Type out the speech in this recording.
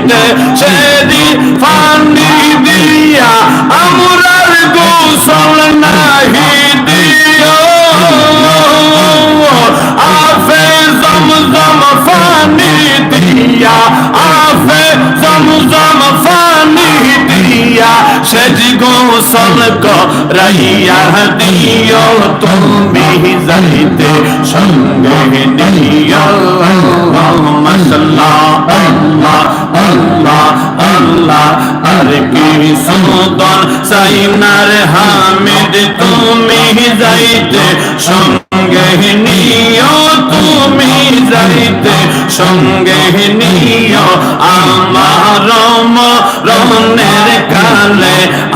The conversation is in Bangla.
যাইতে সেদি পানি দিয়া আমরার গোসল নাহি দিও আফে জমজম পানি দিয়া আফে জমজম পানি দিয়া সেজ গোসল করাইয়া দিও তুমি যাইতে সঙ্গে নিও মাশাআল্লাহ আল্লাহ আল্লাহ আল্লাহ আর কি সুন্দর সাইনার হামিদ তুমি যাইতে সঙ্গে নিও তুমি যাইতে সঙ্গে নিও আমার মরণের কালে